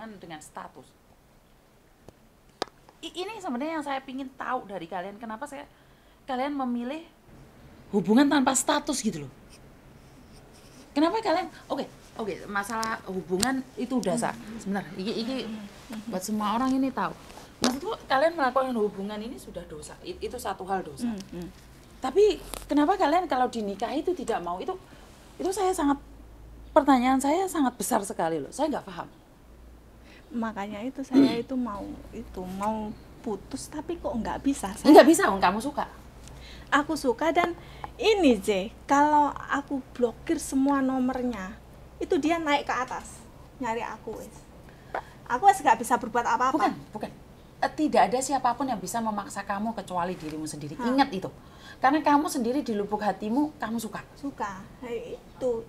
hubungan dengan status. Ini sebenarnya yang saya ingin tahu dari kalian, kenapa kalian memilih hubungan tanpa status gitu loh. Kenapa kalian oke, masalah hubungan itu udah sah. Sebentar, ini buat semua orang ini tahu. Maksudku kalian melakukan hubungan ini sudah dosa. Itu satu hal dosa. Tapi kenapa kalian kalau dinikahi itu tidak mau? Itu pertanyaan saya sangat besar sekali loh. Saya nggak paham. Makanya itu saya mau putus tapi kok nggak bisa. Nggak bisa, kamu suka. Aku suka dan ini kalau aku blokir semua nomornya, itu dia naik ke atas nyari aku wes. Aku wes nggak bisa berbuat apa-apa. Bukan. Tidak ada siapapun yang bisa memaksa kamu kecuali dirimu sendiri. Ingat itu. Karena kamu sendiri di lubuk hatimu kamu suka. Itu.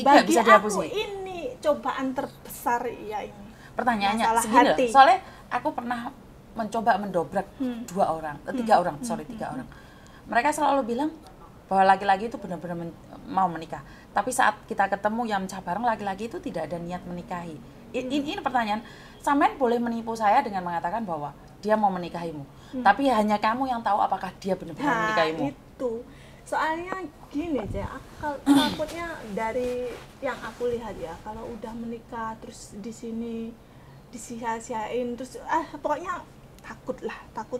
Bagi bisa aku ini cobaan terbesar ya ini. Pertanyaannya segini loh, soalnya aku pernah mencoba mendobrak 3 orang. Mereka selalu bilang bahwa laki-laki itu benar-benar mau menikah. Tapi saat kita ketemu yang cabang, laki-laki itu tidak ada niat menikahi. Ini pertanyaan, sampean boleh menipu saya dengan mengatakan bahwa dia mau menikahimu. Tapi hanya kamu yang tahu apakah dia benar-benar menikahimu. Itu. Soalnya gini aku takutnya dari yang aku lihat ya, kalau udah menikah terus di sini disia-siain terus pokoknya takut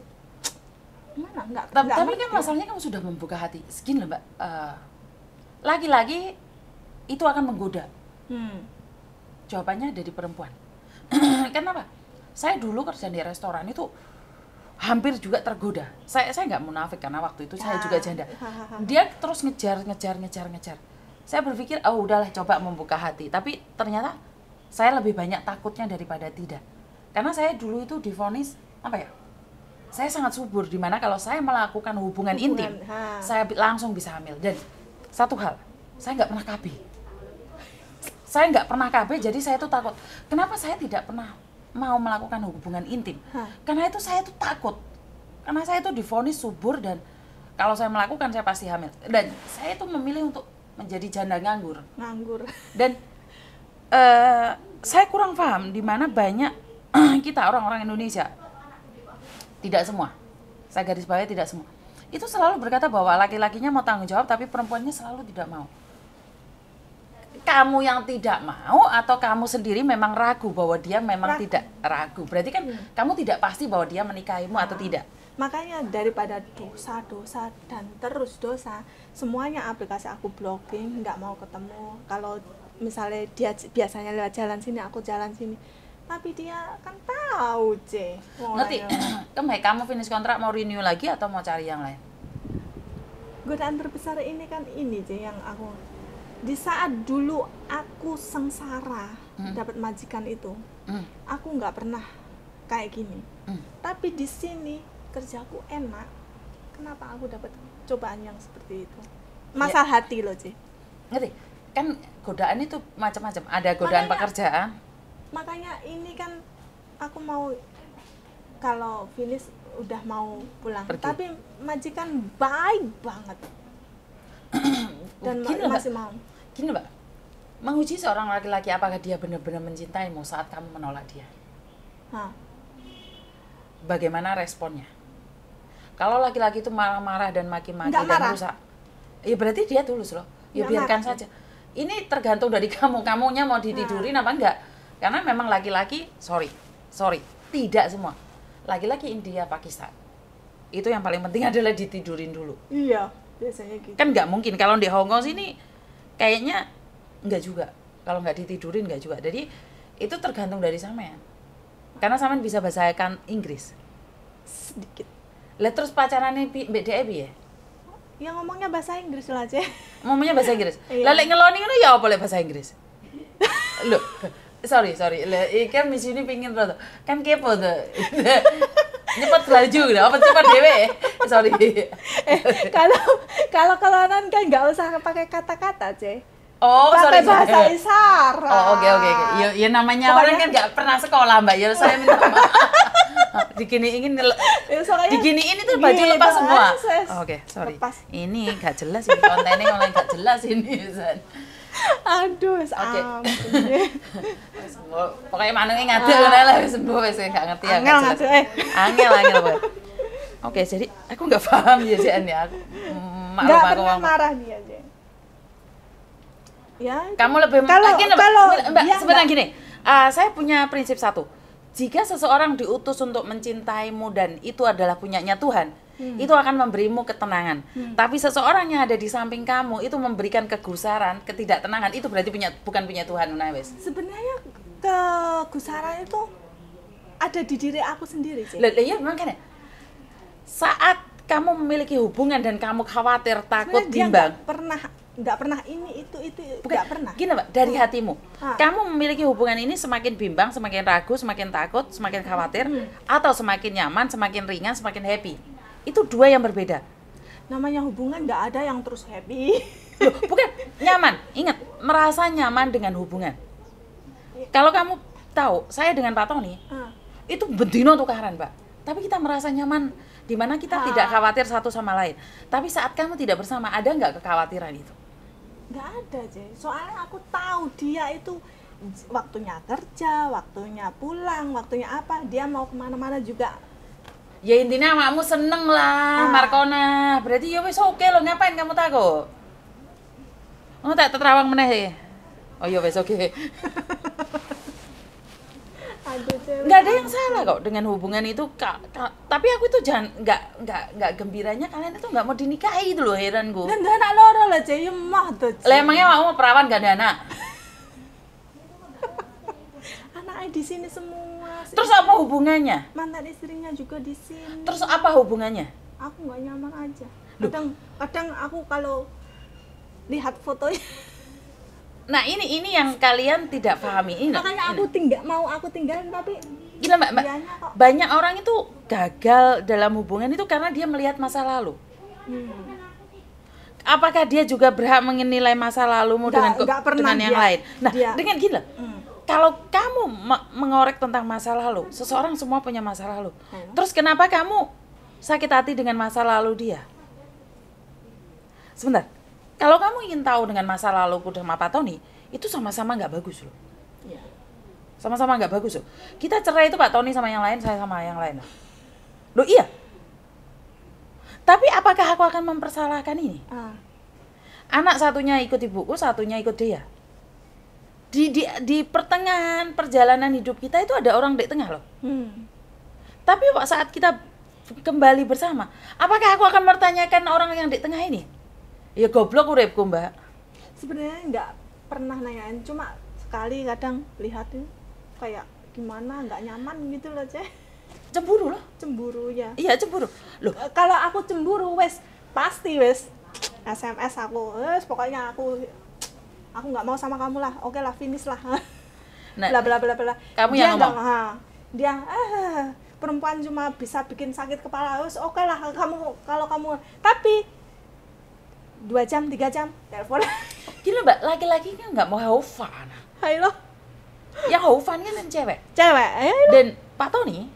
gimana tapi kan masalahnya kamu sudah membuka hati. Segini loh Mbak, laki-laki itu akan menggoda. Jawabannya dari perempuan. Kenapa? Saya dulu kerja di restoran itu hampir juga tergoda. Saya nggak munafik karena waktu itu saya juga janda. Dia terus ngejar. Saya berpikir, udahlah coba membuka hati. Tapi ternyata saya lebih banyak takutnya daripada tidak. Karena saya dulu itu divonis saya sangat subur, dimana kalau saya melakukan hubungan intim, saya langsung bisa hamil. Dan satu hal, saya nggak pernah KB, jadi saya tuh takut. Kenapa saya tidak pernah mau melakukan hubungan intim? Karena itu saya tuh takut. Karena saya tuh divonis subur dan kalau saya melakukan saya pasti hamil. Dan saya tuh memilih untuk menjadi janda nganggur. Dan saya kurang paham di mana banyak kita orang-orang Indonesia, tidak semua, saya garis bawahi tidak semua, itu selalu berkata bahwa laki-lakinya mau tanggung jawab tapi perempuannya selalu tidak mau. Kamu yang tidak mau atau kamu sendiri memang ragu bahwa dia memang tidak ragu? Berarti kan kamu tidak pasti bahwa dia menikahimu atau tidak. Makanya daripada dosa dan terus dosa, semuanya aplikasi aku blocking, nggak mau ketemu. Kalau misalnya dia biasanya lewat jalan sini, aku jalan sini, tapi dia kan tahu ngerti. Kamu finish kontrak mau renew lagi atau mau cari yang lain? Godaan terbesar ini kan ini yang aku di saat dulu aku sengsara dapat majikan itu, aku nggak pernah kayak gini. Tapi di sini kerjaku enak, kenapa aku dapat cobaan yang seperti itu? Masalah hati loh ngerti kan, godaan itu macam-macam. Ada godaan pekerjaan. Makanya ini kan aku mau kalau finish udah mau pulang. Pergi. Tapi majikan baik banget. Dan masih mau. Gini Mbak, menguji seorang laki-laki apakah dia benar-benar mencintaimu saat kamu menolak dia. Bagaimana responnya? Kalau laki-laki itu marah-marah dan maki-maki dan rusak, ya berarti dia tulus loh. Ya biarkan saja. Ini tergantung dari kamunya mau ditidurin apa enggak. Karena memang laki-laki, sorry, tidak semua. Laki-laki India, Pakistan, itu yang paling penting adalah ditidurin dulu. Iya, biasanya gitu. Kan nggak mungkin, kalau di Hong Kong sini kayaknya nggak juga. Kalau nggak ditidurin nggak juga. Jadi itu tergantung dari sampean. Karena sampean bisa bahasakan Inggris. Sedikit. Lah terus pacarannya BDE ya? Ya ngomongnya bahasa Inggris lah Ngomongnya bahasa Inggris? Lah lek ngeloni ngono ya apa lek bahasa Inggris? Loh. Sorry, ikan misi ini pingin rada kan kepo tuh. Cepat laju gitu, apa cepat dewe? Sorry. Kalau kelonan kan nggak usah pakai kata-kata, Pakai bahasa isyarat. Oke. Ya namanya orang kan nggak pernah sekolah, Mbak. Ya saya minta maaf. Diginiin itu baju lepas semua. Oke, sorry. Ini nggak jelas ini kontennya, malah nggak jelas ini. Aduh, Oke. ampun. Pokoknya manungnya ngaduk ngono lah wis sembuh wis gak ngerti ya. Angel ngaduk, Angel kowe. Oke, jadi aku nggak paham ya Jen ya. Nggak pernah marah dia, Jen. Ya. Kamu lebih kalau Mbak, dia sebenarnya gini. Saya punya prinsip satu. Jika seseorang diutus untuk mencintaimu dan itu adalah punyanya Tuhan, itu akan memberimu ketenangan. Tapi seseorang yang ada di samping kamu itu memberikan kegusaran, ketidaktenangan, itu berarti bukan punya Tuhan, wes. Sebenarnya kegusaran itu ada di diri aku sendiri sih. Iya, makanya. Saat kamu memiliki hubungan dan kamu khawatir, takut, bimbang, nggak pernah ini itu nggak pernah. Gini Mbak, dari hatimu, kamu memiliki hubungan ini semakin bimbang, semakin ragu, semakin takut, semakin khawatir, atau semakin nyaman, semakin ringan, semakin happy. Itu dua yang berbeda. Namanya hubungan nggak ada yang terus happy. Loh, bukan nyaman. Ingat, merasa nyaman dengan hubungan. Kalau kamu tahu, saya dengan Pak Tony itu bendino tukaran, Mbak. Tapi kita merasa nyaman, di mana kita tidak khawatir satu sama lain. Tapi saat kamu tidak bersama, ada nggak kekhawatiran itu? Nggak ada, Jay. Soalnya aku tahu dia itu waktunya kerja, waktunya pulang, waktunya apa, dia mau kemana-mana juga. Ya intinya makmu seneng lah, Markona. Berarti ya wis oke lo, ngapain kamu takut? Oh tak terawang meneh. Oh ya wis oke. Nggak ada yang salah kok dengan hubungan itu, tapi aku itu jangan nggak gembiranya kalian itu nggak mau dinikahi itu loh, heran gue. Nggak anak loro lah, Jay, mah tuh. Lah emangnya mau perawan gak ada anak? Anaknya di sini semua. Terus apa hubungannya? Mantan istrinya juga di sini. Terus apa hubungannya? Aku nggak nyaman aja. Kadang aku kalau lihat fotonya. Nah ini yang kalian tidak pahami ini. Makanya aku tinggalin, tapi gila Mbak, banyak orang itu gagal dalam hubungan itu karena dia melihat masa lalu. Apakah dia juga berhak menilai masa lalumu dengan yang lain? Nah, dengan gila. Kalau kamu mengorek tentang masa lalu, seseorang semua punya masa lalu. Terus kenapa kamu sakit hati dengan masa lalu dia? Sebentar. Kalau kamu ingin tahu dengan masa laluku sama Pak Tony, itu sama-sama nggak bagus loh. Iya. Sama-sama nggak bagus loh. Kita cerai itu Pak Tony sama yang lain, saya sama yang lain. Loh iya. Tapi apakah aku akan mempersalahkan ini? Anak satunya ikut ibuku, satunya ikut dia. Di pertengahan perjalanan hidup kita itu ada orang di tengah loh. Tapi saat kita kembali bersama, apakah aku akan mempertanyakan orang yang di tengah ini? Ya goblok uripku, Mbak. Sebenarnya nggak pernah nanyain, cuma sekali kadang lihatin kayak gimana, nggak nyaman gitu loh, Ceh. Cemburu loh. Cemburu ya. Iya, cemburu. Loh, kalau aku cemburu wes pasti wes SMS aku, pokoknya aku nggak mau sama kamu lah. Oke lah, finish lah. Nah, bla bla bla bla. Kamu dia yang ngomong. Dia perempuan cuma bisa bikin sakit kepala. Oke lah kalau kamu, tapi 2 jam, 3 jam, telepon. Gila Mbak, laki-laki kan nggak mau have fun. Hai lo. Yang have fun kan cewek. Cewek, dan Pak Tony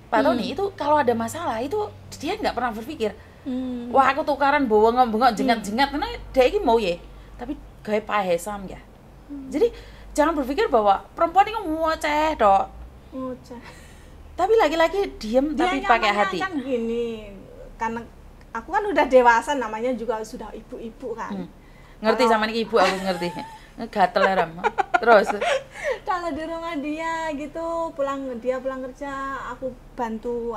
itu kalau ada masalah itu dia nggak pernah berpikir, wah aku tukaran bengok jengat-jengat, karena dia ini mau ya, tapi gaya pahesam ya. Jadi jangan berpikir bahwa perempuan ini ngoceh dok. Ngoceh. Tapi laki-laki diem tapi pakai hati. Kan gini, karena aku kan udah dewasa, namanya juga sudah ibu-ibu kan. Ngerti sama nih ibu, aku ngerti. Gatel ya Ram. Terus kalau di rumah dia gitu, dia pulang kerja, aku bantu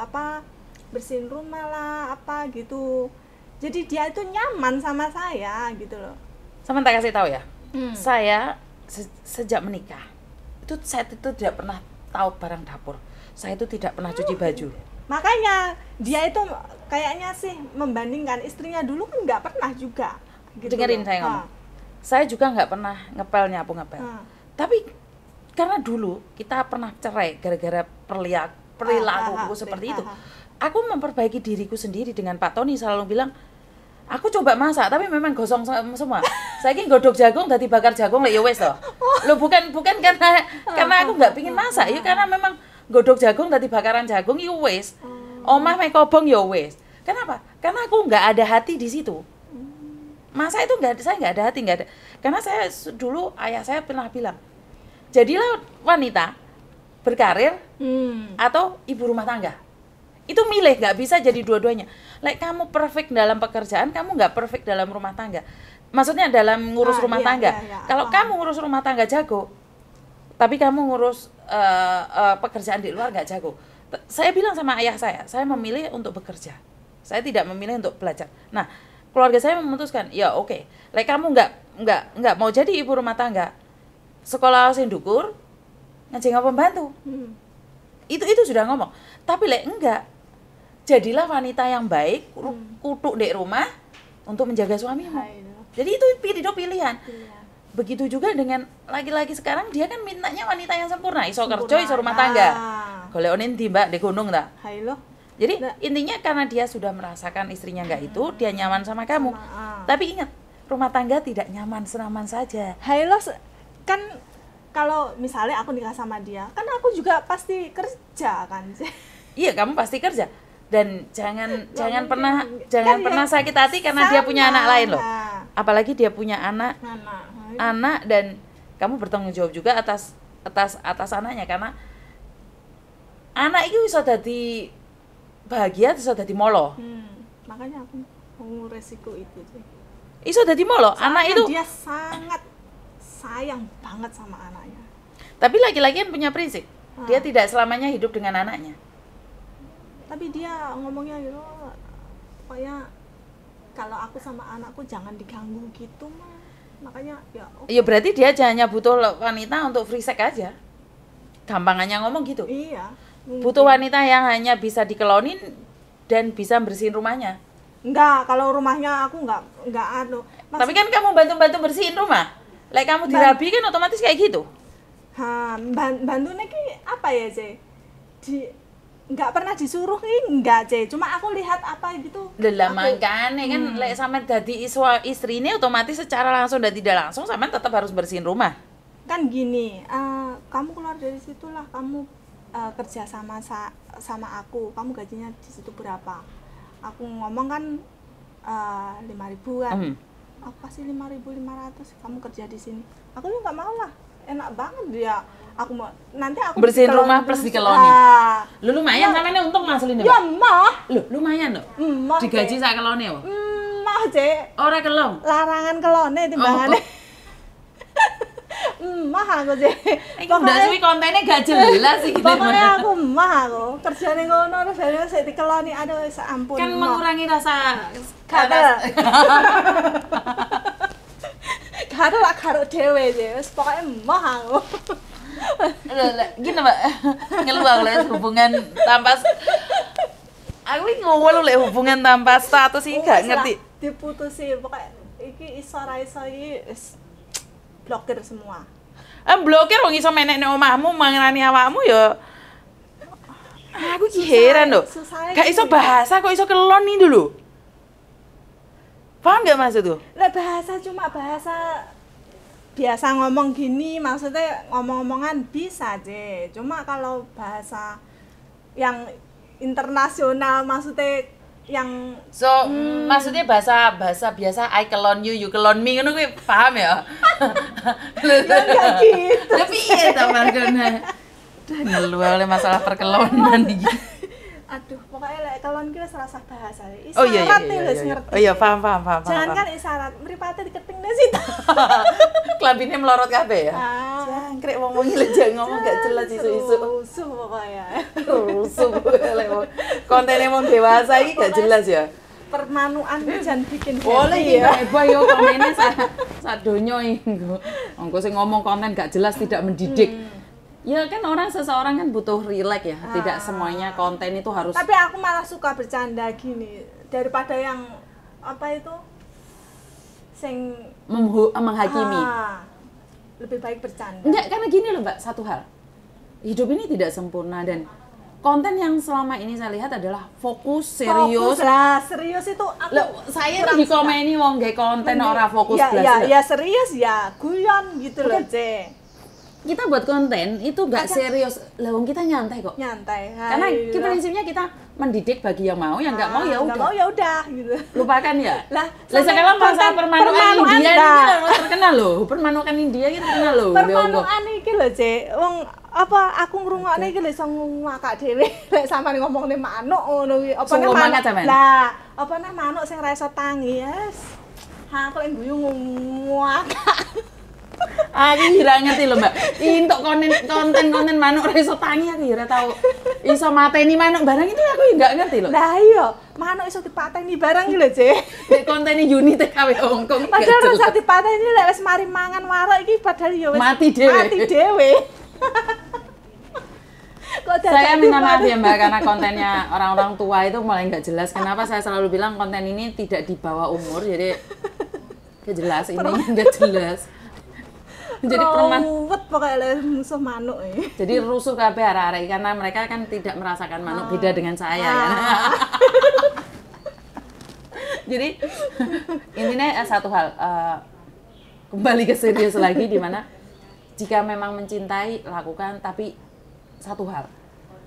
bersihin rumah lah gitu. Jadi dia itu nyaman sama saya gitu loh. Sama tak kasih tahu ya. Saya sejak menikah saya itu tidak pernah tahu barang dapur. Saya itu tidak pernah cuci baju. Makanya dia itu kayaknya sih membandingkan istrinya dulu kan nggak pernah juga. Gitu dengerin saya ngomong. Saya juga nggak pernah nyapu ngepel. Tapi karena dulu kita pernah cerai gara-gara perilakuku seperti itu. Aku memperbaiki diriku sendiri dengan Pak Tony selalu bilang, aku coba masak tapi memang gosong semua. Saya ingin godok jagung dadi bakar jagung ya wes toh. Lo bukan karena aku nggak pingin masak, ya karena memang godok jagung tadi bakaran jagung ya wes. Omah mek kobong ya wes. Kenapa? Karena aku nggak ada hati di situ. Masa itu saya nggak ada hati, nggak ada. Karena saya dulu ayah saya pernah bilang, jadilah wanita berkarir atau ibu rumah tangga. Itu milih, nggak bisa jadi dua-duanya. Like kamu perfect dalam pekerjaan, kamu nggak perfect dalam rumah tangga. Maksudnya dalam ngurus rumah tangga. Kalau kamu ngurus rumah tangga jago, tapi kamu ngurus pekerjaan di luar nggak jago. Saya bilang sama ayah saya memilih untuk bekerja. Saya tidak memilih untuk belajar. Nah, keluarga saya memutuskan, ya oke. Like kamu nggak mau jadi ibu rumah tangga, sekolah sing dukur, ngejengok pembantu. Itu sudah ngomong. Tapi enggak. Jadilah wanita yang baik, kutuk di rumah untuk menjaga suamimu. Jadi itu pilihan. Begitu juga dengan laki-laki sekarang, dia kan mintanya wanita yang sempurna, iso kerja, iso rumah tangga. Golek di Mbak di gunung ta. Jadi intinya karena dia sudah merasakan istrinya enggak itu, dia nyaman sama kamu. Tapi ingat, rumah tangga tidak nyaman senaman saja. Kan kalau misalnya aku nikah sama dia, kan aku juga pasti kerja kan. Iya, kamu pasti kerja. Dan jangan pernah sakit hati karena dia punya anak lain loh. Apalagi dia punya anak dan kamu bertanggung jawab juga atas anaknya, karena anak itu bisa jadi bahagia, bisa jadi molo. Makanya aku mau resiko itu sih. Bisa jadi molo. Anak itu dia sangat sayang banget sama anaknya. Tapi laki-laki kan punya prinsip. Dia tidak selamanya hidup dengan anaknya. Tapi dia ngomongnya gitu, pokoknya kalau aku sama anakku jangan diganggu gitu mah. Makanya ya iya, berarti dia hanya butuh wanita untuk free sex aja. Gampangannya ngomong gitu. Iya. Butuh wanita yang hanya bisa dikelonin dan bisa bersihin rumahnya. Enggak, kalau rumahnya aku enggak Tapi kan kamu bantu bersihin rumah. Like kamu dirabi kan otomatis kayak gitu. Bantunya ki apa ya, Ce? Enggak pernah disuruh enggak, Ce. Cuma aku lihat apa gitu. Lah makane kan lek sampean dadi istrine otomatis secara langsung dan tidak langsung sampean tetap harus bersihin rumah. Kan gini, kamu keluar dari situlah, kamu kerja sama aku, kamu gajinya di situ berapa? Aku ngomong kan 5.000-an. Aku kasih 5.500, kamu kerja di sini. Aku juga nggak mau lah, enak banget dia. Aku mau nanti aku bersihin rumah plus dikeloni. Lu lumayan sampean untung ngasilin ya, mah. Lu lumayan lho. Digaji sak kelone yo. Mah, Cek. Ora kelong. Larangan kelone timbangane. Mah aku, Cek. Iki ndak suwi kontennya gak jelas iki. Pokoknya aku aku. Kerjane ngono terus bareng sik dikeloni, aduh ampun. Kan mengurangi rasa gatel. Karo dhewe, Cek. Wis pokoke mah aku. Gini Mbak, ngeluang lah hubungan tanpa aku ngomong lho hubungan tanpa status ini gak ngerti. Diputusi, pokoknya iki iso ra iso iki blokir semua. Blokir wong iso menekne omahmu mangerani awakmu ya. Aku ki heran lho. Gak iso bahasa kok iso kelon nih dulu. Paham gak maksud tuh? Lah bahasa cuma bahasa biasa ngomong gini, maksudnya ngomong-ngomongan bisa aja. Cuma kalau bahasa yang internasional, maksudnya yang maksudnya bahasa biasa I kelon you, you kelon me, ngono kuwi paham ya? Ya enggak gitu. Tapi iya ta margane. Ngeluh oleh masalah perkelonan iki. Aduh, pokoknya lek kelon ki wis rasa bahasa. Oh iya. Ngerti. Oh iya, paham. Jangan kan isyarat, mripate diketing nang situ. Klambine melorot kabeh ya. Jangkrik wong-wong iki ngomong gak jelas isu-isu. Rusuh pokoknya. Rusuh lek kontene wong dewasa iki gak jelas ya. Permanuan jangan bikin boleh ya. Heboh yo komennya sadonya iki. Engko sing ngomong konten gak jelas tidak mendidik. Ya kan seseorang kan butuh relax ya, tidak semuanya konten itu harus. Tapi aku malah suka bercanda gini daripada yang apa itu sing menghakimi. Lebih baik bercanda. Enggak, karena gini loh Mbak, satu hal. Hidup ini tidak sempurna dan konten yang selama ini saya lihat adalah fokus, serius. Serius itu aku. Saya nih dikomeni wong gawe konten ora fokus blas. Ya serius ya, guyon gitu loh, Ce. kita buat konten itu nggak serius, lawang kita nyantai kok. Nyantai. Karena kita prinsipnya kita mendidik bagi yang mau, yang nggak mau ya udah. Nggak mau ya udah gitu. Lupakan ya. Lah sekarang masalah permanukan India ini terkenal loh. Permanukan India ini terkenal loh. Permanukan iki lho, Cek. Wong apa aku ngrungokne iki lho iso ngakak dhewe lek sampean ngomongne manuk ngono kuwi. Apa manuk? Lah, apa nek manuk sing ra iso tangi, yes. Ha aku lek guyu ngakak. Aku kira ngerti lho Mbak, untuk konten manuk ora iso tangi aku ya ora tau iso mateni manuk barang itu aku ya nggak ngerti lho. Lah iya, manuk iso dipateni barang iki lho, Cek. Nek kontene Yuni TKW Hongkong. Padahal ora usah dipateni lek wis mari mangan warek iki padahal ya wis mati dhewe. Saya minta maaf ya Mbak, karena kontennya orang-orang tua itu mulai nggak jelas. Kenapa saya selalu bilang konten ini tidak di bawah umur, jadi nggak jelas, ini nggak jelas. Jadi ruwet pokoknya musuh manuk ini. Jadi rusuh kabeh arek-arek karena mereka kan tidak merasakan manuk beda dengan saya kan. Jadi intinya satu hal, kembali ke serius lagi di mana jika memang mencintai lakukan, tapi satu hal,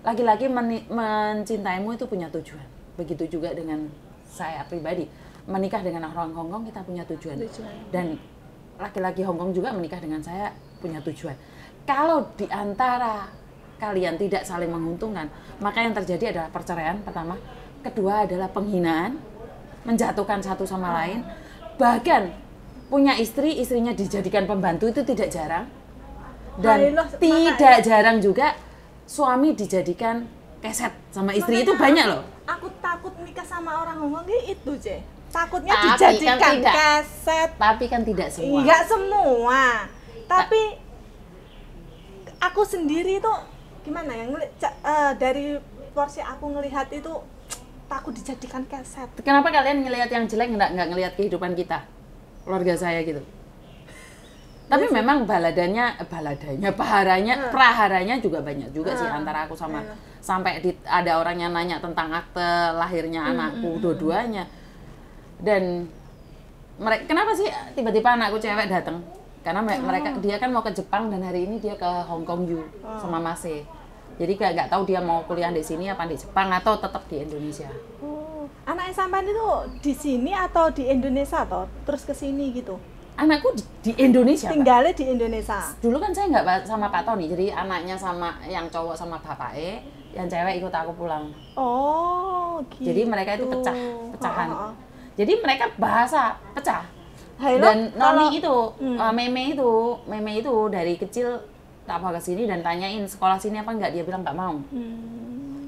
laki-laki mencintaimu itu punya tujuan. Begitu juga dengan saya pribadi, menikah dengan orang Hongkong kita punya tujuan. Dan laki-laki Hongkong juga menikah dengan saya punya tujuan. Kalau di antara kalian tidak saling menguntungkan, maka yang terjadi adalah perceraian pertama. Kedua adalah penghinaan, menjatuhkan satu sama lain. Bahkan punya istri, istrinya dijadikan pembantu itu tidak jarang. Dan tidak jarang juga suami dijadikan keset sama istri, itu banyak loh. Aku takut nikah sama orang Hongkong itu, Cek. Takutnya dijadikan kan keset. Tapi kan tidak semua. Enggak semua. Tapi aku sendiri tuh gimana ya, dari porsi aku ngelihat itu takut dijadikan keset. Kenapa kalian ngelihat yang jelek, nggak ngelihat kehidupan kita, keluarga saya gitu? Tapi memang praharanya juga banyak juga sih antara aku sama sampai ada orang yang nanya tentang akte lahirnya anakku dua-duanya. Dan mereka, kenapa sih tiba-tiba anakku cewek datang? Karena dia kan mau ke Jepang dan hari ini dia ke Hong Kong sama Mase. Jadi nggak tahu dia mau kuliah di sini apa di Jepang atau tetap di Indonesia. Anaknya sampean itu di sini atau di Indonesia atau terus ke sini gitu? Anakku di Indonesia. Tinggalnya di Indonesia. Dulu kan saya nggak sama Pak Tony, jadi anaknya sama yang cowok sama bapaknya, yang cewek ikut aku pulang. Oh, gitu. Jadi mereka itu pecahan. Jadi mereka bahasa pecah. Dan Noni itu, Meme itu dari kecil tak bawa ke sini dan tanyain sekolah sini apa enggak, dia bilang nggak mau.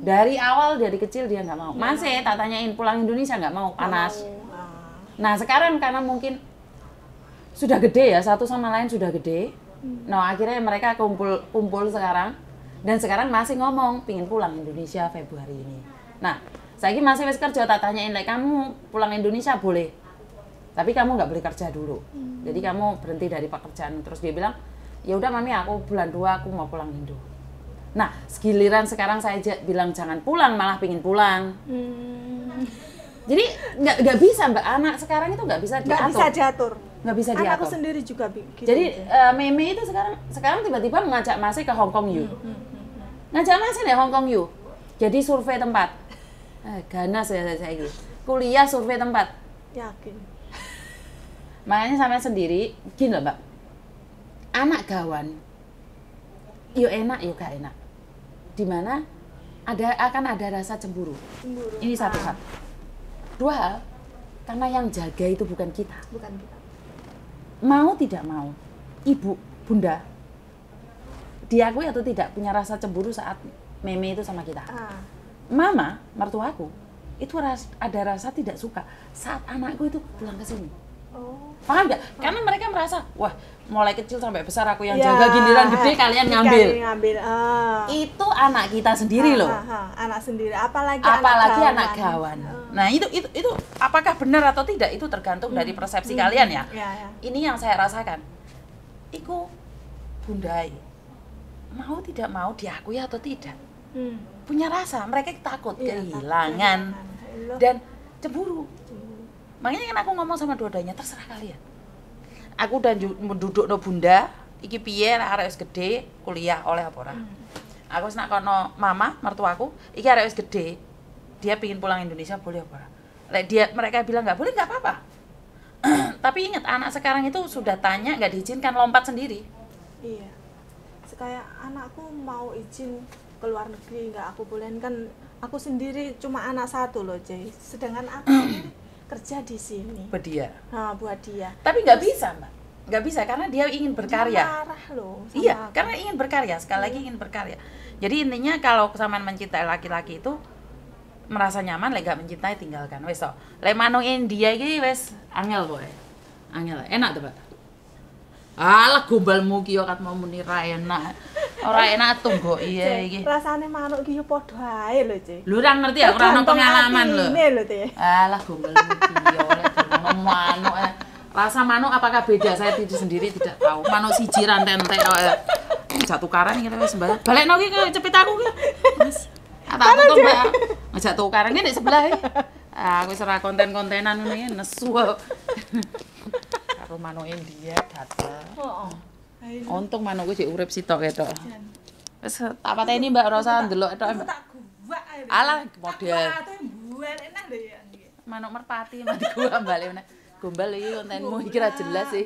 Dari awal dari kecil dia nggak mau. Masih tak tanyain pulang Indonesia nggak mau, panas. Nah sekarang karena mungkin sudah gede ya, satu sama lain sudah gede. Nah akhirnya mereka kumpul sekarang dan sekarang masih ngomong pingin pulang Indonesia Februari ini. Nah saya masih wis kerja, tak tanyain kamu pulang Indonesia boleh, tapi kamu nggak boleh kerja dulu. Jadi kamu berhenti dari pekerjaan. Terus dia bilang ya udah mami, aku bulan 2 aku mau pulang Indo. Nah giliran sekarang saya bilang jangan pulang, malah pingin pulang. Jadi nggak bisa Mbak, anak sekarang itu nggak bisa diatur. Nggak bisa diatur. Anakku sendiri juga gitu. Jadi Meme itu sekarang tiba-tiba ngajak Masih ke Hong Kong yuk. Ngajak Masih deh Hong Kong yuk. Jadi survei tempat. Ganas ya saya gitu. Kuliah survei tempat. Yakin. Makanya sampai sendiri, gini loh Mbak. Anak gawan, yuk enak yuk gak enak. Dimana akan ada rasa cemburu. Ini satu hal. Dua hal, karena yang jaga itu bukan kita. Mau tidak mau, ibu, bunda, diakui atau tidak punya rasa cemburu saat Meme itu sama kita. Mama, mertuaku, itu ada rasa tidak suka saat anakku itu pulang ke sini. Paham nggak? Karena mereka merasa, wah mulai kecil sampai besar aku yang jaga, giliran gede kalian ngambil. Itu anak kita sendiri loh. Anak sendiri, apalagi anak gawan. Nah itu apakah benar atau tidak itu tergantung dari persepsi kalian ya. Ini yang saya rasakan. Iku bundai mau tidak mau diakui atau tidak. Punya rasa, mereka takut kehilangan dan cemburu. Makanya kan aku ngomong sama dua-duanya, terserah kalian. Aku udah duduk no bunda, iki piye arek wis gede kuliah oleh apa ora. Aku wis nak kono mama mertuaku, iki arek wis gede. Dia pingin pulang Indonesia boleh apa ora. Lek mereka bilang nggak boleh nggak apa-apa. Tapi ingat anak sekarang itu sudah tanya nggak diizinkan lompat sendiri. Iya. Kayak anakku mau izin ke luar negeri nggak aku bolehin, kan aku sendiri cuma anak satu loh Jay, sedangkan aku ini kerja di sini Buat dia. nah buat dia. Tapi nggak bisa mbak, nggak bisa karena dia ingin Dia berkarya. marah loh sama Iya, aku. karena ingin berkarya, sekali lagi ingin berkarya. Jadi intinya kalau sampean mencintai laki-laki itu merasa nyaman, lek gak mencintai tinggalkan. Wes so, lek manung India iki wes angel boy. Angel, enak tuh, Pak. Alah gombalmu ki yo kat mau muni ra enak. Ora enak tunggu iya Jay, iki. rasane manuk ki yo padha ae lho Jay. Lu ora ngerti ya, ora ono pengalaman lho. Ini lho Jay. Alah gombalmu ki yo oleh ngomong manuk. Rasa manuk apakah beda? Saya sendiri tidak tahu. Manuk siji rantentek kok. Ngajak tukaran iki wis mbak. Balekno ki cepet aku ki. Mas. Tak tutup mbak. Ngajak tukaran ki nek sebelah iki. Aku wis ora konten-kontenan ngono iki nesu. Karo manuk India dateng. Heeh. Untung manukku sik urip sitok ketok. Wis tak pateni mbak ora usah ndelok tok mbak. Tak guwak ae. Alah model. Ate mbuel enak lho ya. Manuk merpati mati gua balik meneh. Gombal iki kontenmu iki ra jelas sih.